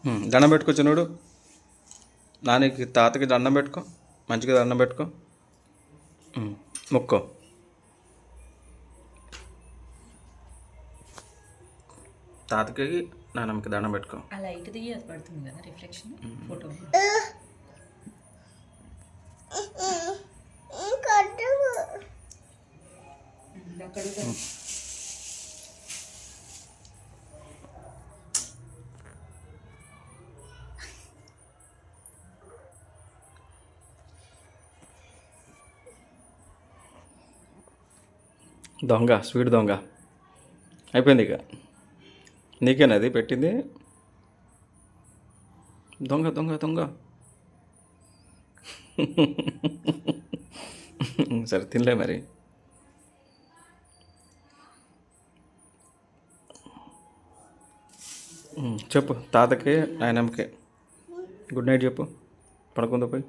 దండం పెట్టుకో చిన్నోడు. నానికి తాతకి దండం పెట్టుకో, మంచిగా దండం పెట్టుకో. మొక్కో. తాతకి నాన్నమ్మకి దండం పెట్టుకో. ఆ లైట్ దిగి అది పడుతుంది కదా రిఫ్లెక్షన్ ఫోటో. దొంగ, స్వీట్ దొంగ అయిపోయింది. ఇక నీకేనది పెట్టింది. దొంగ దొంగ దొంగ. సరే తినలే మరి. చెప్పు తాతకి నాయనమ్మకి గుడ్ నైట్ చెప్పు. పడుకుందా పోయి.